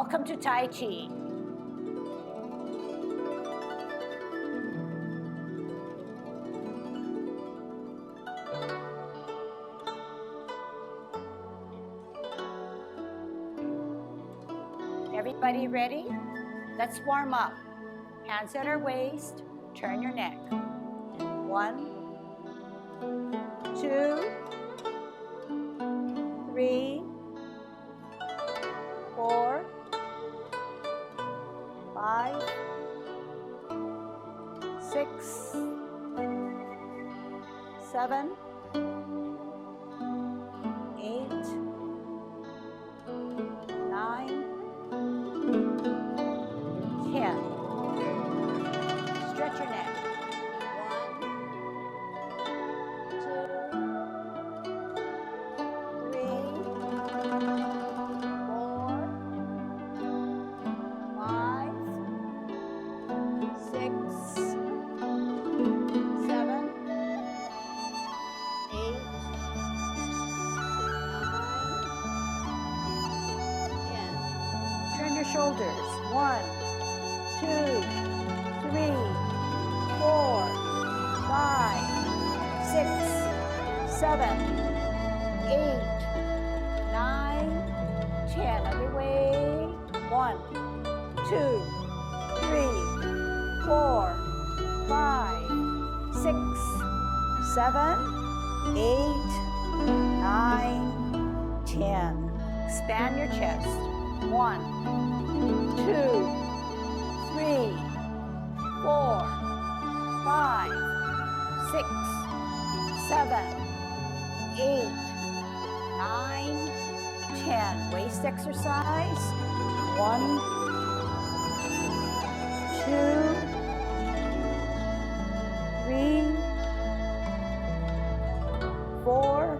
Welcome to Tai Chi. Everybody ready? Let's warm up. Hands at our waist, turn your neck. 1, 2, 3, 4, 5, 6, 7, 8, 9, 10. Stretch your neck. 1, 2, 3, 4, 5, 6, 7, 8, 9, 10. Turn your shoulders. 1, 2, 3, 4, 5, 6, 7, 8, 9, 10. Other way. 1, 2, 3, 4, 5, 6, 7, 8, 9, 10. Expand your chest. 1, 2, 3, 4, 5, 6, 7, 8, 9, 10. Waist exercise. 1, 2, 3, 4,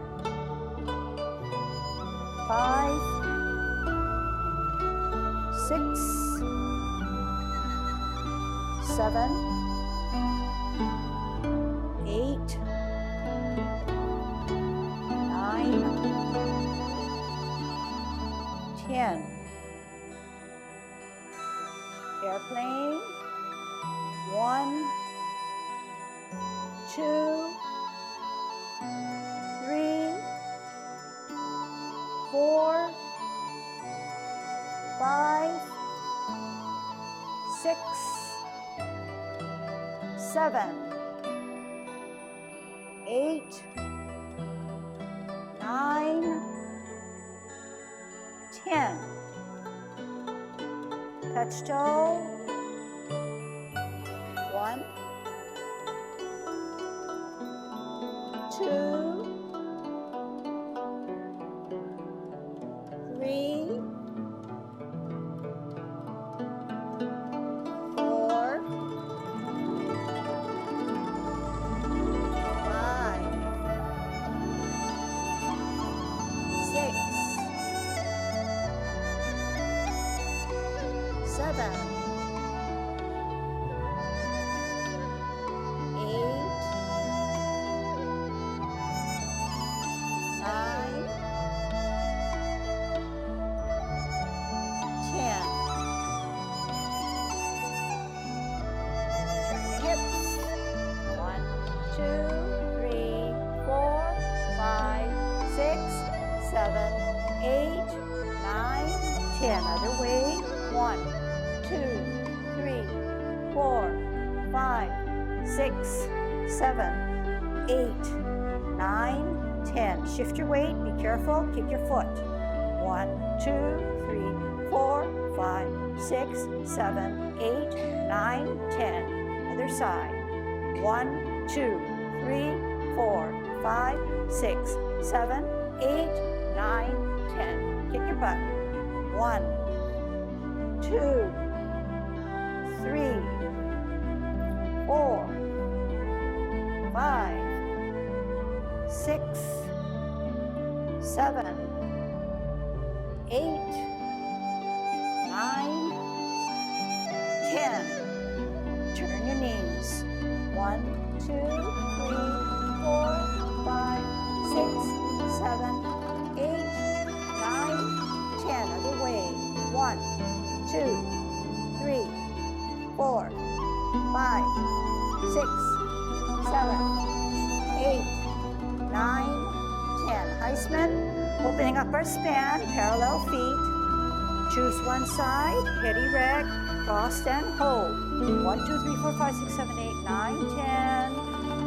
5, 6, 7, 8, 9, 10. Airplane. 1, 2, 3, 4, 5, 6, 7, 8, 9, 10. Touch toe. 1, 2, 3, 4, 5, 6, 7, 8, 9, 10. Turn your hips. 1, 2, 3, 4, 5, 6, 7, 8, 9, 10. Other way. 1, 2, 3, 4, 5, 6, 7, 8, 9, 10. Shift your weight. Be careful. Kick your foot. 1, 2, 3, 4, 5, 6, 7, 8, 9, 10. Other side. 1, 2, 3, 4, 5, 6, 7, 8, 9, 10. Kick your butt. 1, 2, 3, 4, 5, 6, 7, 8, 9, 10. Turn your knees. 1, 2, 3, 4, 5, 6, 7, 8, 9, 10. Other way. 1, 2, 3, 4, 5, 6, 7, 8, 9, 10. Heisman, opening up our span, parallel feet. Choose one side, head erect, cross and hold. 1, 2, 3, 4, 5, 6, 7, 8, 9, 10.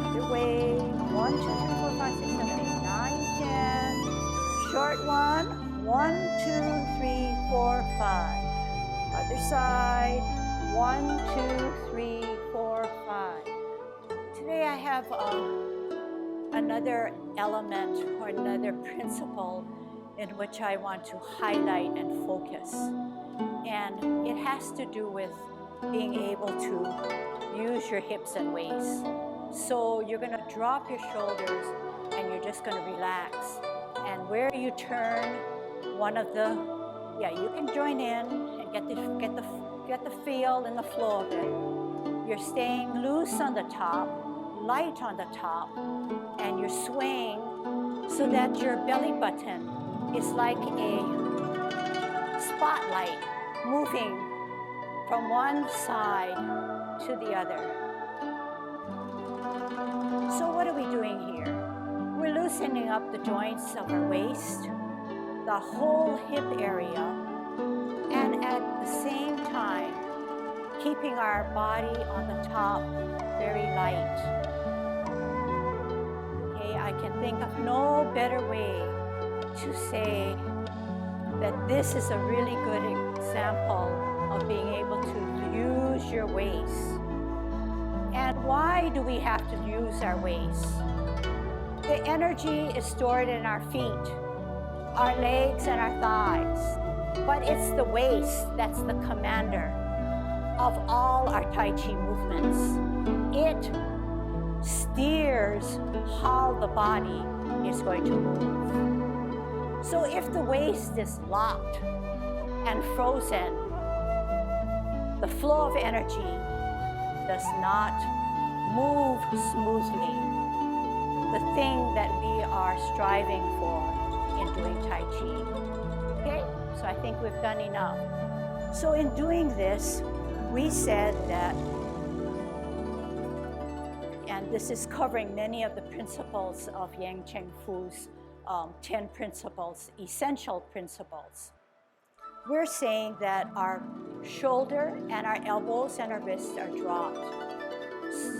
Other way. 1, 2, 3, 4, 5, 6, 7, 8, 9, 10. Short one. 1, 2, 3, 4, 5. Other side. 1, 2, 3, 4, 5. Today I have another element or another principle in which I want to highlight and focus. And it has to do with being able to use your hips and waists. So you're going to drop your shoulders and you're just going to relax. And where you turn, one of the, you can join in and get the feel and the flow of it. You're staying loose on the top, light on the top, and you're swaying so that your belly button is like a spotlight moving from one side to the other. So what are we doing here? We're loosening up the joints of our waist, the whole hip area, and at the same time, keeping our body on the top very light. Okay, I can think of no better way to say that this is a really good example of being able to use your waist. And why do we have to use our waist? The energy is stored in our feet, our legs, and our thighs. But it's the waist that's the commander of all our Tai Chi movements. It steers how the body is going to move. So if the waist is locked and frozen, the flow of energy does not move smoothly. The thing that we are striving for in doing Tai Chi. Okay, so I think we've done enough. So in doing this, we said that, and this is covering many of the principles of Yang Cheng Fu's 10 principles, essential principles. We're saying that our shoulder and our elbows and our wrists are dropped.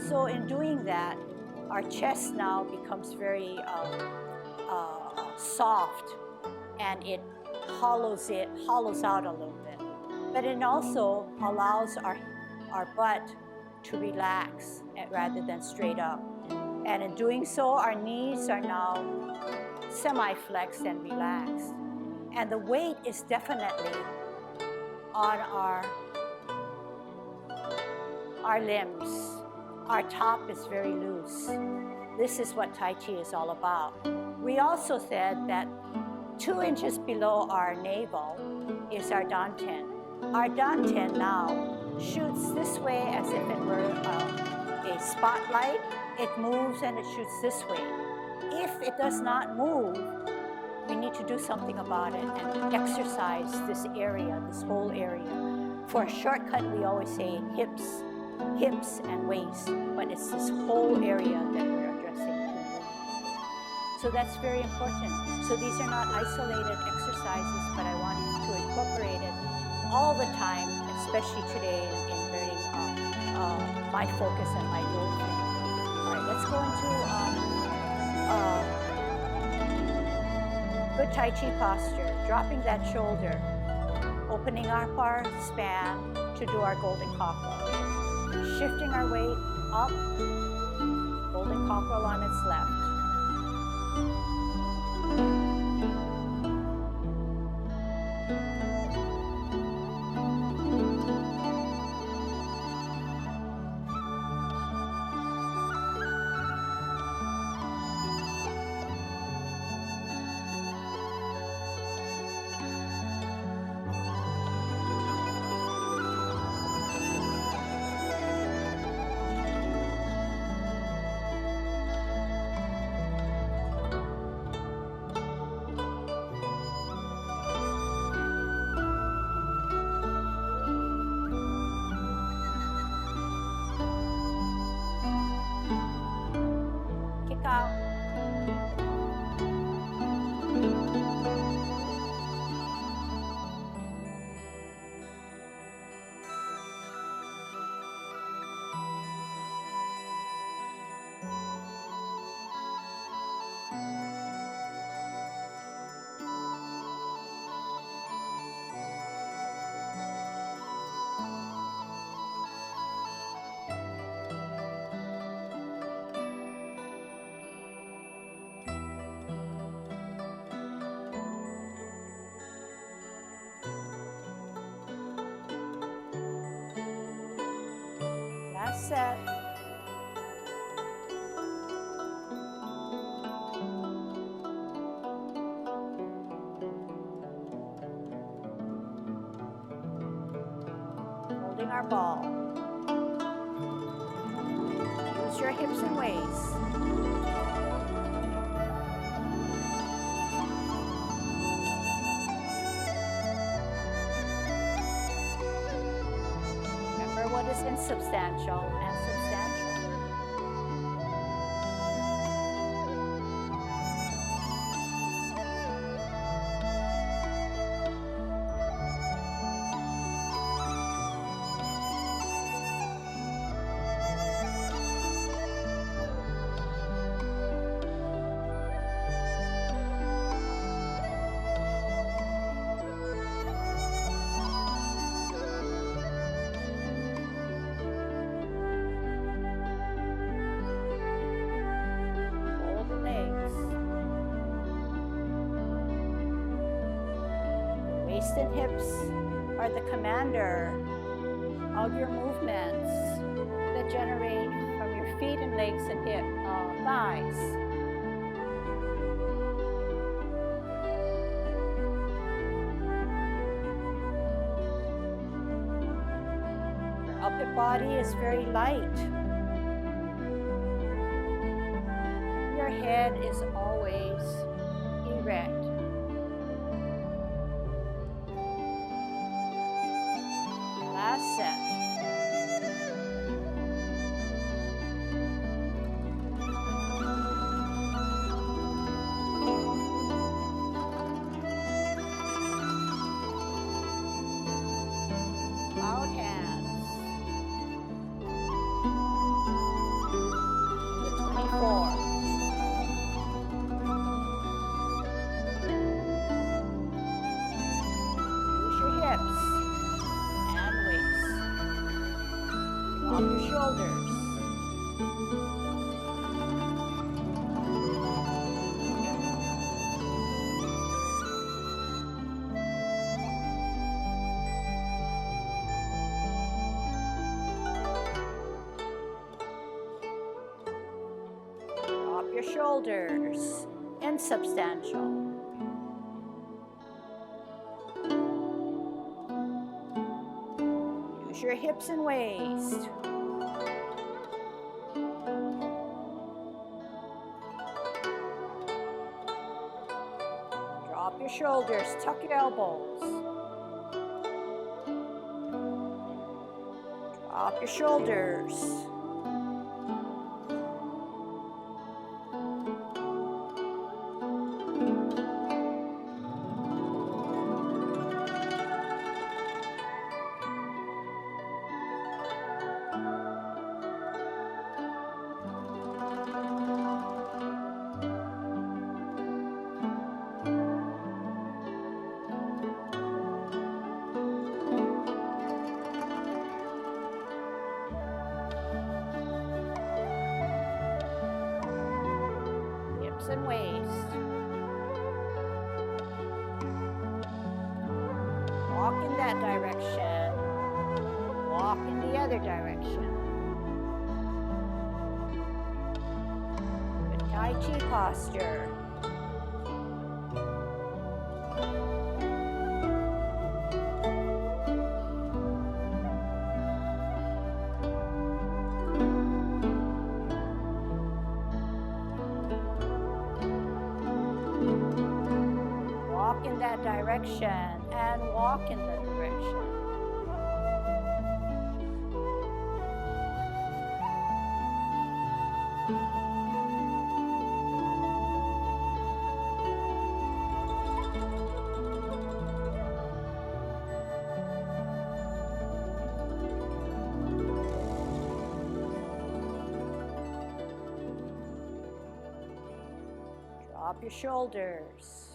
So in doing that, our chest now becomes very soft, and it hollows out a little bit. But it also allows our butt to relax rather than straight up. And in doing so, our knees are now semi-flexed and relaxed. And the weight is definitely on our limbs. Our top is very loose. This is what Tai Chi is all about. We also said that 2 inches below our navel is our dantian. Our dantian now shoots this way as if it were a spotlight. It moves and it shoots this way. If it does not move, we need to do something about it and exercise this area, this whole area. For a shortcut, we always say hips and waist, but it's this whole area that we're addressing to move. So that's very important. So these are not isolated exercises, but I want to incorporate it all the time, especially today in learning my focus and my goal. All right, let's go into good Tai Chi posture, dropping that shoulder, opening up our span to do our golden cockerel. Shifting our weight up, golden cockerel on its left. Last set. Holding our ball. Use your hips and waist. Remember what is insubstantial and substantial. Waist and hips are the commander of your movements that generate from your feet and legs and thighs. Your upper body is very light. Your head is always erect. Last set. Out hands. The 24. Use your hips. Drop your shoulders. Drop your shoulders. Insubstantial. Use your hips and waist. Drop your shoulders, tuck your elbows. Drop your shoulders. And waist. Walk in that direction. Walk in the other direction. Good Tai Chi posture. Walk in that direction and walk in the direction. Drop your shoulders.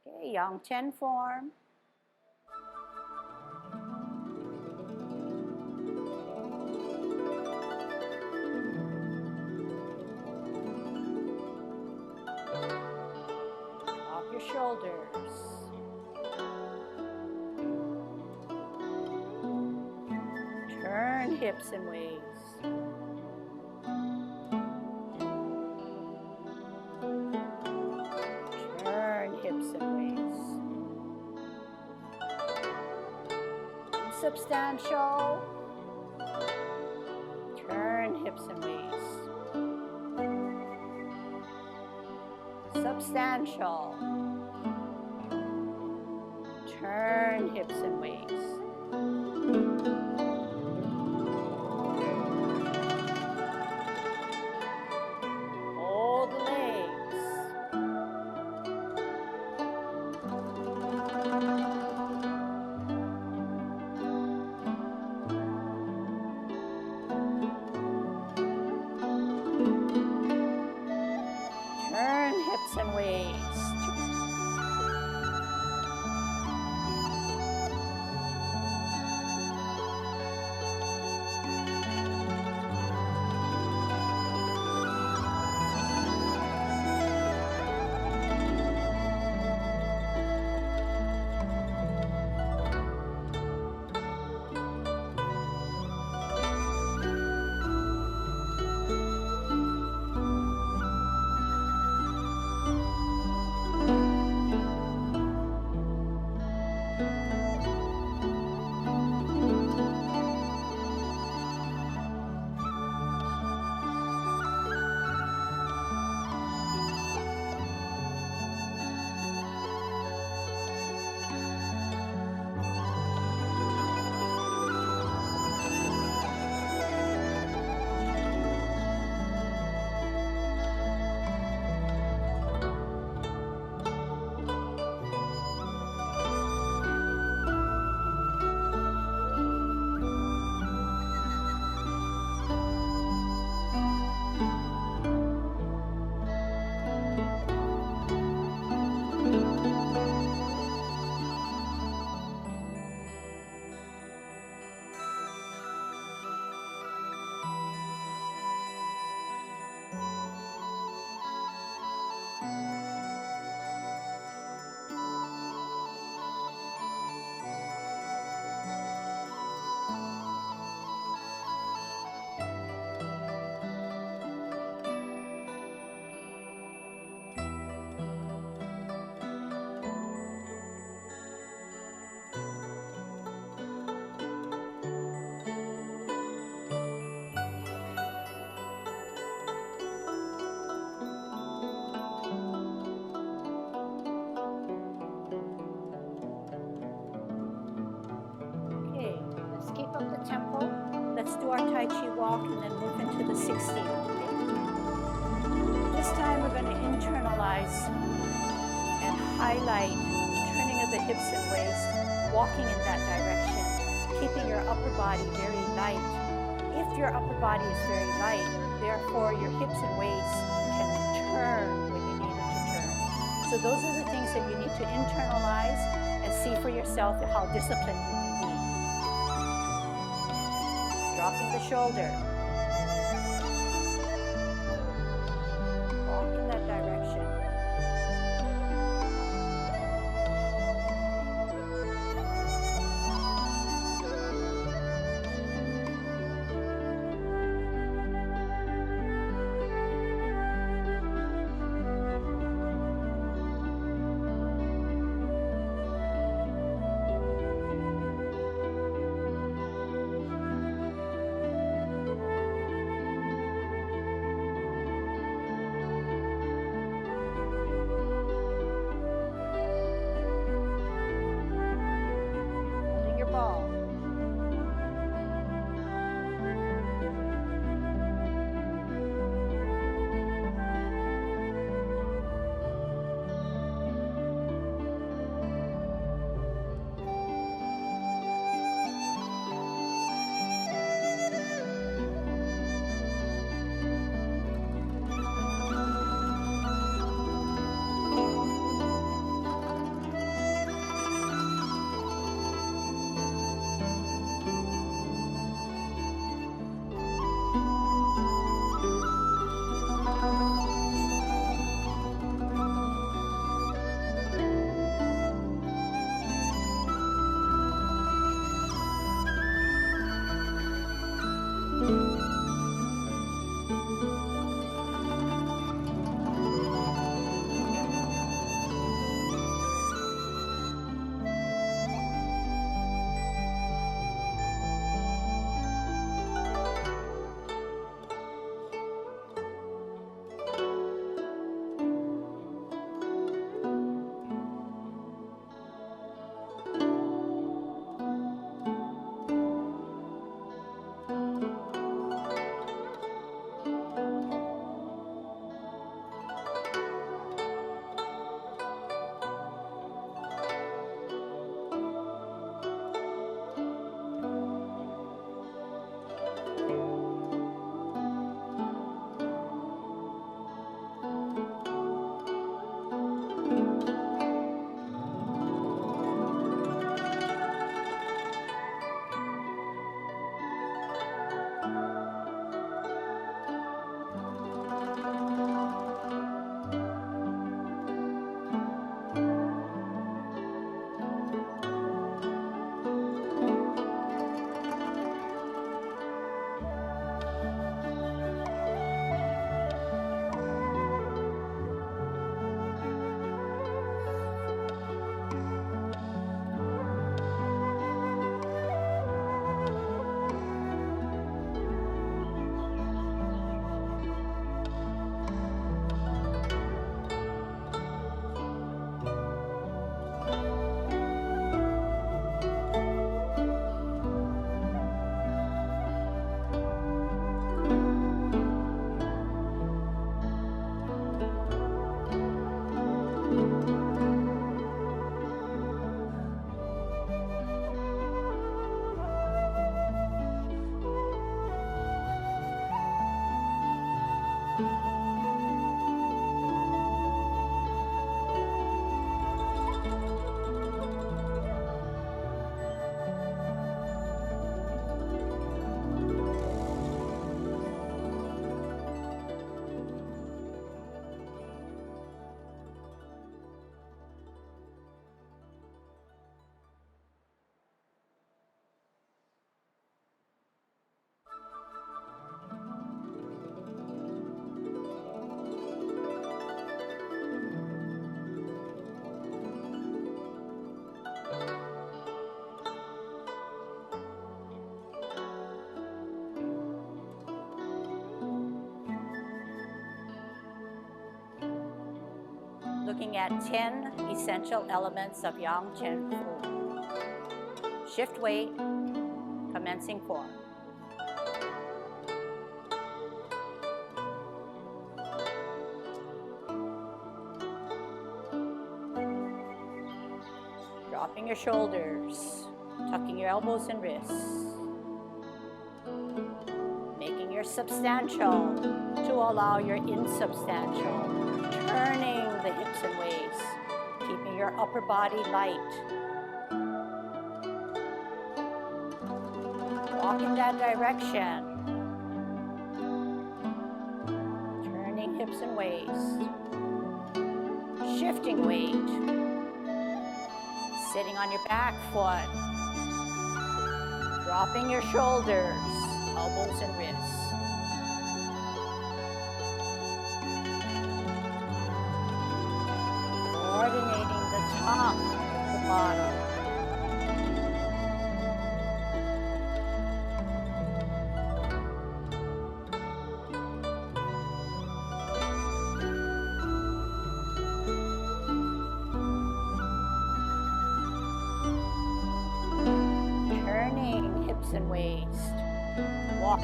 Okay, Yang Chen form. Drop your shoulders. Turn hips and waist. Turn hips and waist. Substantial. Turn hips and waist. Substantial. Turn hips and waist. Hold the legs. Turn hips and waist. Let's do our Tai Chi walk and then move into the 16. This time we're going to internalize and highlight turning of the hips and waist, walking in that direction, keeping your upper body very light. If your upper body is very light, therefore your hips and waist can turn when you need it to turn. So those are the things that you need to internalize and see for yourself how disciplined you can be. Dropping the shoulder. Walk in that direction. looking at 10 essential elements of Yang Chen food. Shift weight, commencing 4. Dropping your shoulders, tucking your elbows and wrists. Making your substantial to allow your insubstantial. Turning the hips and waist, keeping your upper body light. Walk in that direction. Turning hips and waist. Shifting weight. Sitting on your back foot. Dropping your shoulders, elbows and wrists. Coordinating the top with the bottom. Turning hips and waist. Walk.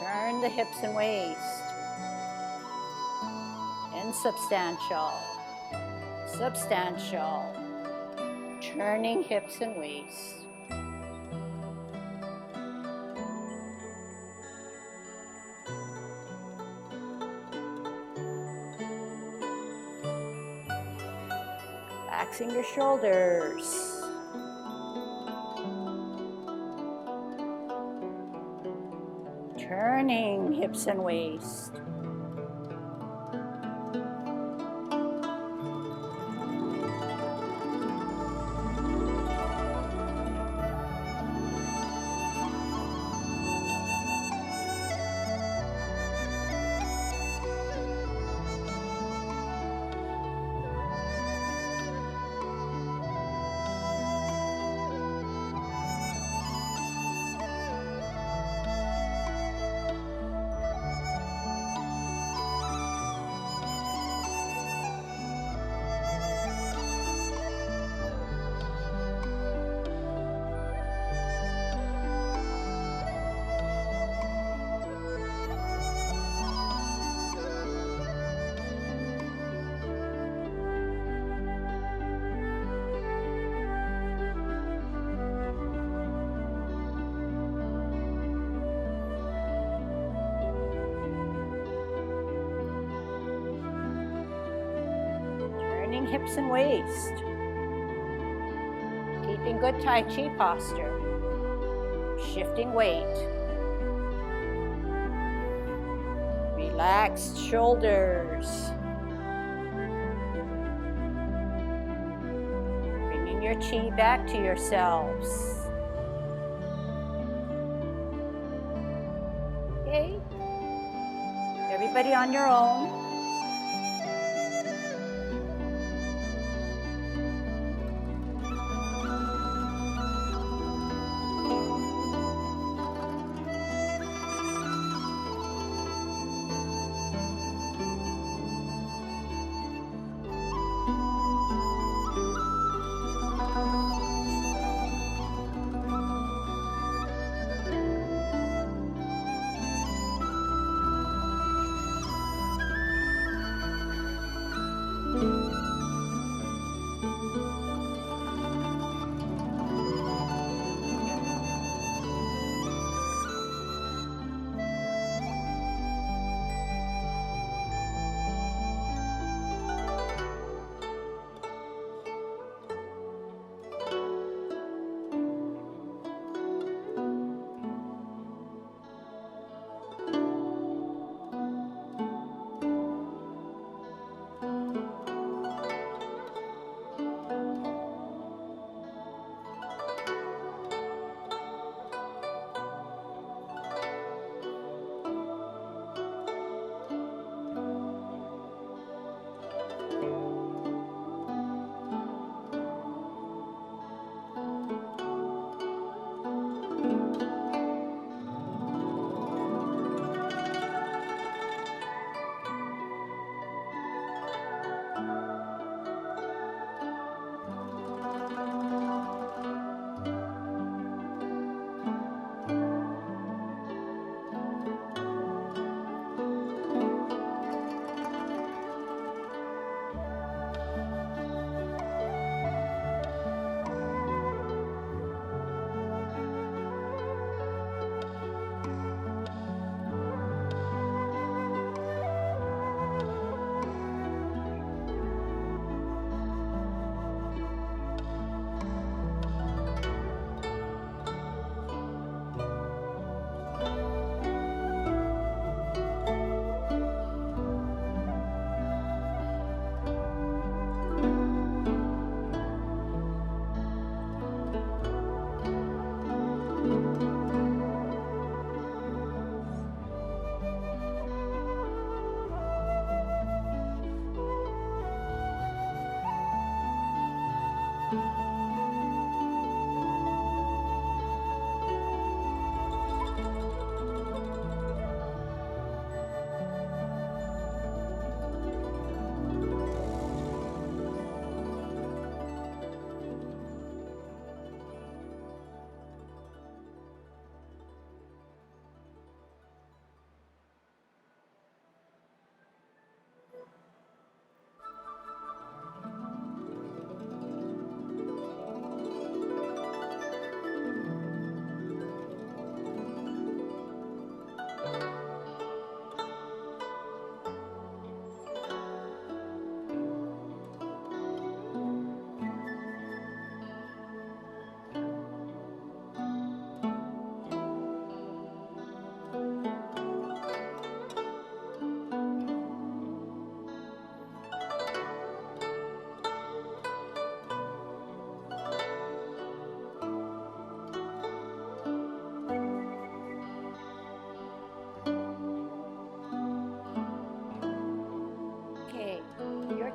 Turn the hips and waist. Insubstantial. Substantial. Turning hips and waist. Relaxing your shoulders. Turning hips and waist. Hips and waist. Keeping good Tai Chi posture. Shifting weight. Relaxed shoulders. Bringing your chi back to yourselves. Okay. Everybody on your own.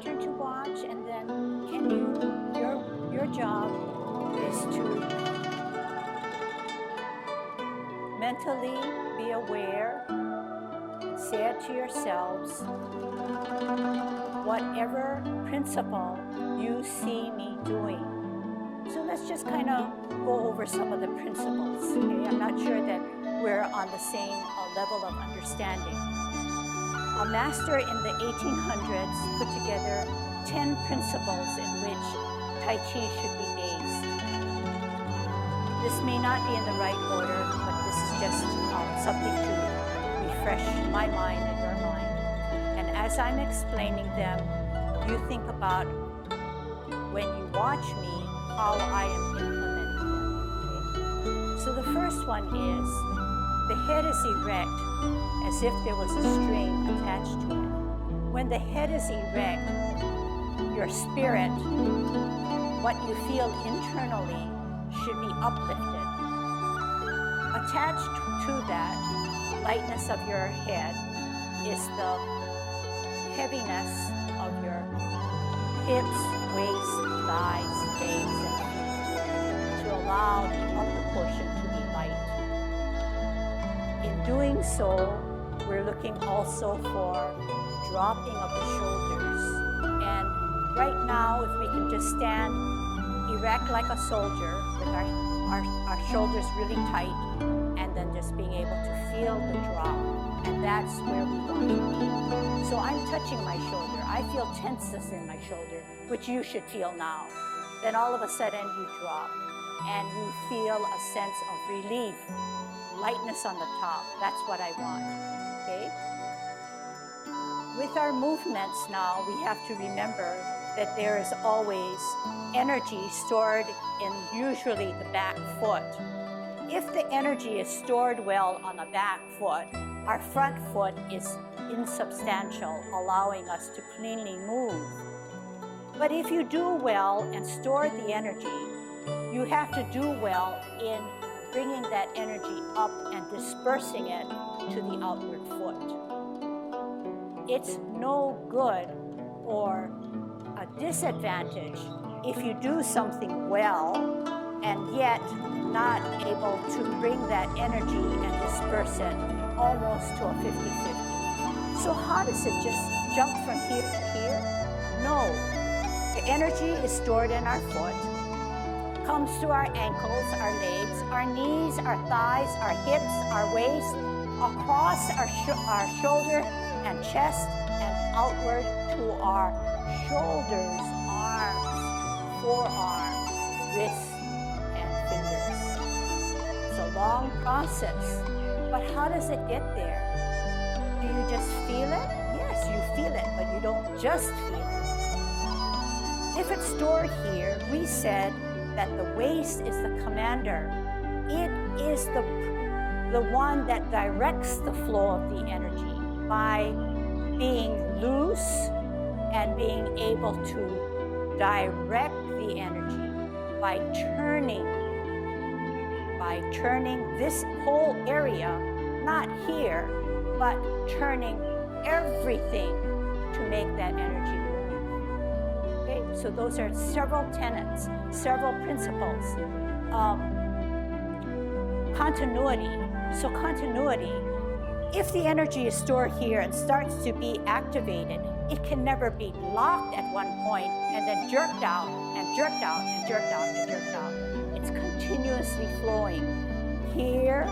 turn to watch, and then can your job is to mentally be aware, say it to yourselves, whatever principle you see me doing. So let's just kind of go over some of the principles. Okay? I'm not sure that we're on the same level of understanding. A master in the 1800s put together 10 principles in which Tai Chi should be based. This may not be in the right order, but this is just something to refresh my mind and your mind. And as I'm explaining them, you think about, when you watch me, how I am implementing them. Okay? So the first one is, the head is erect as if there was a string attached to it. When the head is erect, your spirit, what you feel internally, should be uplifted. Attached to that lightness of your head is the heaviness of your hips, waist, thighs, legs, and feet, to allow the upper portion to be light. In doing so, we're looking also for dropping of the shoulders. And right now, if we can just stand erect like a soldier with our shoulders really tight, and then just being able to feel the drop. And that's where we want to be. So I'm touching my shoulder. I feel tenseness in my shoulder, which you should feel now. Then all of a sudden you drop, and you feel a sense of relief, lightness on the top. That's what I want, okay? With our movements now, we have to remember that there is always energy stored in usually the back foot. If the energy is stored well on the back foot, our front foot is insubstantial, allowing us to cleanly move. But if you do well and store the energy, you have to do well in bringing that energy up and dispersing it to the outward foot. It's no good or a disadvantage if you do something well and yet not able to bring that energy and disperse it almost to a 50-50. So how does it just jump from here to here? No. The energy is stored in our foot, comes to our ankles, our legs, our knees, our thighs, our hips, our waist, across our shoulder and chest, and outward to our shoulders, arms, forearm, wrists, and fingers. It's a long process, but how does it get there? Do you just feel it? Yes, you feel it, but you don't just feel it. If it's stored here, we said that the waist is the commander. It is the one that directs the flow of the energy by being loose and being able to direct the energy by turning this whole area, not here, but turning everything to make that energy move. Okay, so those are several tenets, several principles. Continuity. So continuity, if the energy is stored here and starts to be activated, it can never be locked at one point and then jerked out and jerked out and jerked out and jerked out. It's continuously flowing. Here,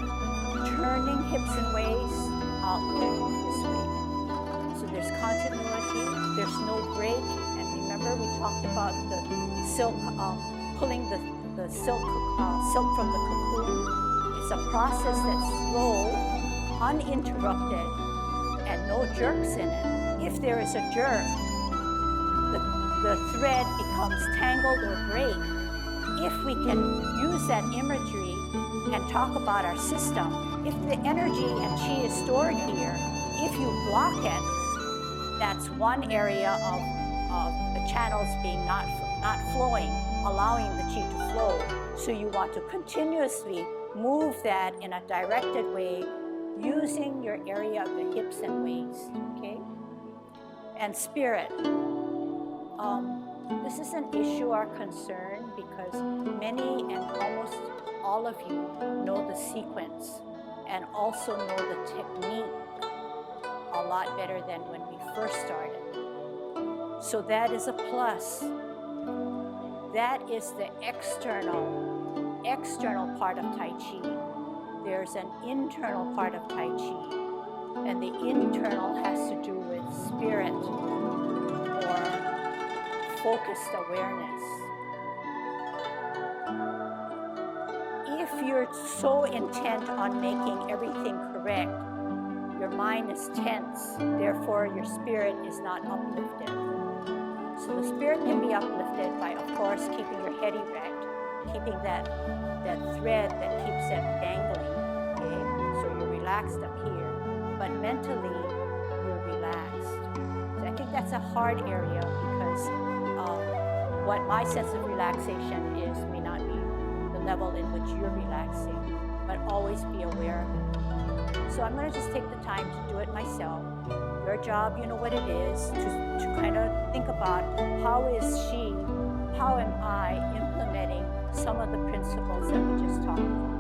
turning hips and waist, outward this way. So there's continuity, there's no break. And remember, we talked about the silk, pulling the silk from the cocoon. It's a process that's slow, uninterrupted, and no jerks in it. If there is a jerk, the thread becomes tangled or break. If we can use that imagery and talk about our system, if the energy and chi is stored here, if you block it, that's one area of the channels being not flowing, allowing the chi to flow. So you want to continuously move that in a directed way using your area of the hips and waist, okay? And spirit. This is an issue or concern because many and almost all of you know the sequence and also know the technique a lot better than when we first started. So that is a plus. That is the external part of Tai Chi. There's an internal part of Tai Chi, and the internal has to do with spirit or focused awareness. If you're so intent on making everything correct, your mind is tense, therefore your spirit is not uplifted. So the spirit can be uplifted by, of course, keeping your head erect, keeping that thread that keeps it dangling, okay? So you're relaxed up here, but mentally you're relaxed. So I think that's a hard area because what my sense of relaxation is may not be the level in which you're relaxing, but always be aware of it. So I'm going to just take the time to do it myself. Your job, you know what it is, to kind of think about how am I implementing some of the principles that we just talked about.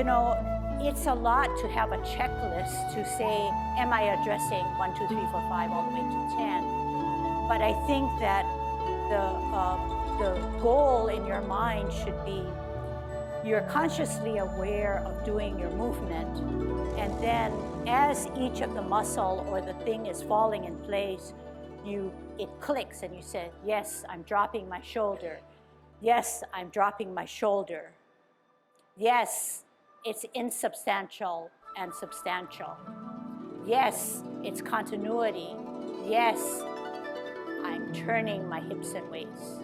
you know, it's a lot to have a checklist to say, am I addressing 1, 2, 3, 4, 5 all the way to 10? But I think that the goal in your mind should be you're consciously aware of doing your movement, and then as each of the muscle or the thing is falling in place, it clicks and you say, yes, I'm dropping my shoulder. Yes, I'm dropping my shoulder. Yes, it's insubstantial and substantial. Yes, it's continuity. Yes, I'm turning my hips and waists.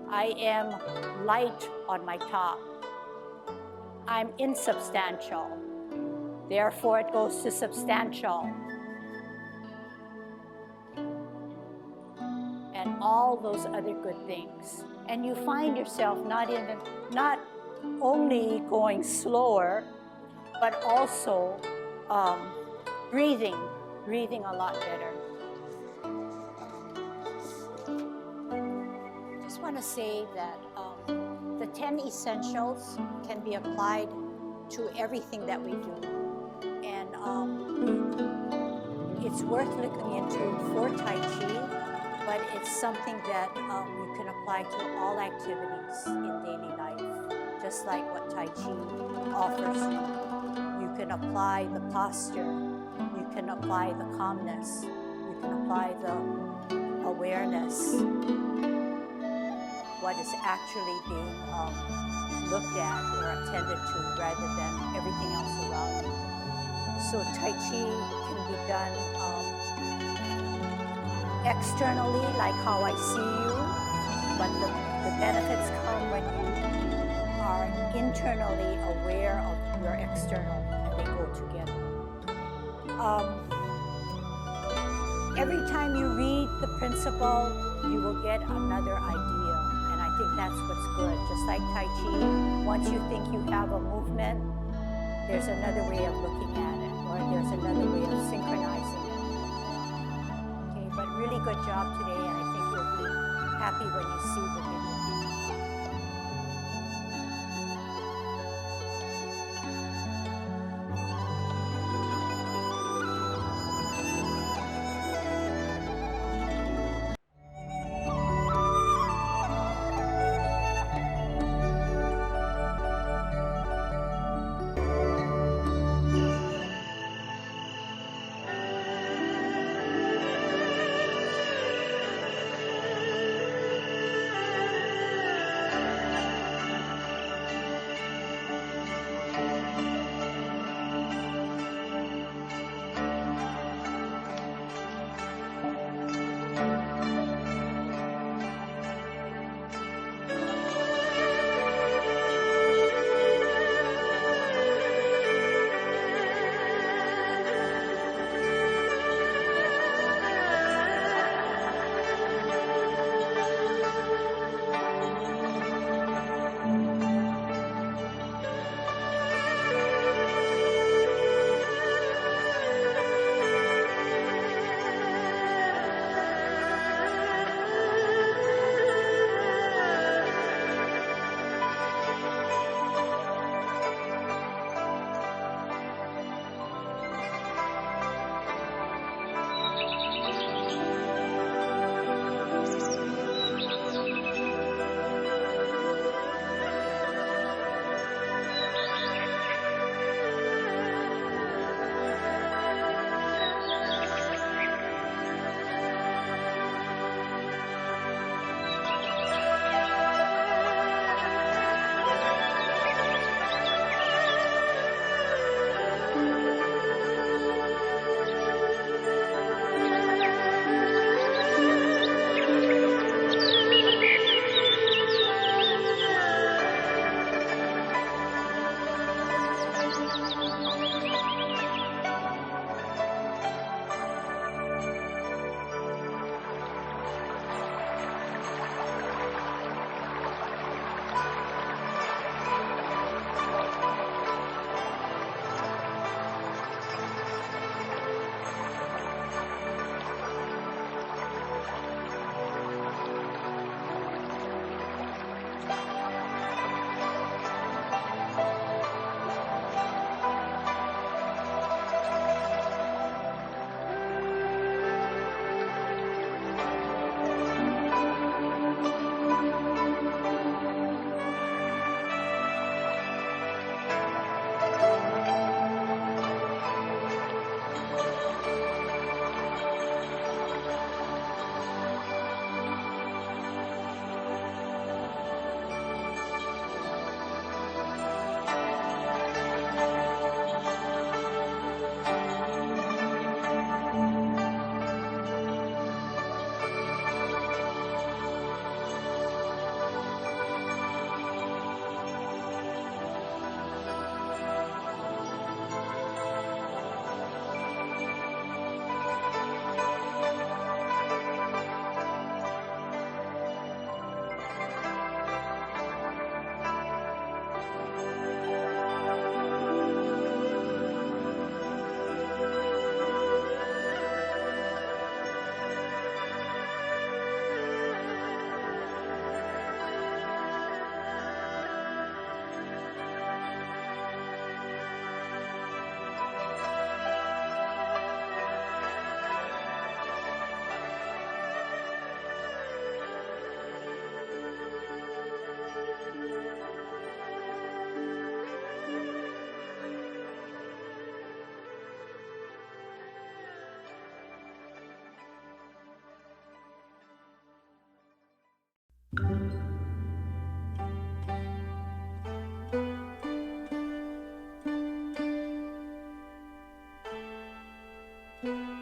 I am light on my top. I'm insubstantial. Therefore, it goes to substantial. And all those other good things. And you find yourself not only going slower, but also breathing a lot better. I just want to say that the 10 essentials can be applied to everything that we do. And it's worth looking into for Tai Chi, but it's something that you can apply to all activities in daily life, just like what Tai Chi offers you. You can apply the posture, you can apply the calmness, you can apply the awareness, what is actually being looked at or attended to rather than everything else around you. So Tai Chi can be done externally, like how I see you, but the benefits come when you are internally aware of your external, and they go together. Every time you read the principle, you will get another idea, and I think that's what's good. Just like Tai Chi, once you think you have a movement, there's another way of looking at it, or there's another way of synchronizing it. Okay, but really good job today, and I think you'll be happy when you see the video. you.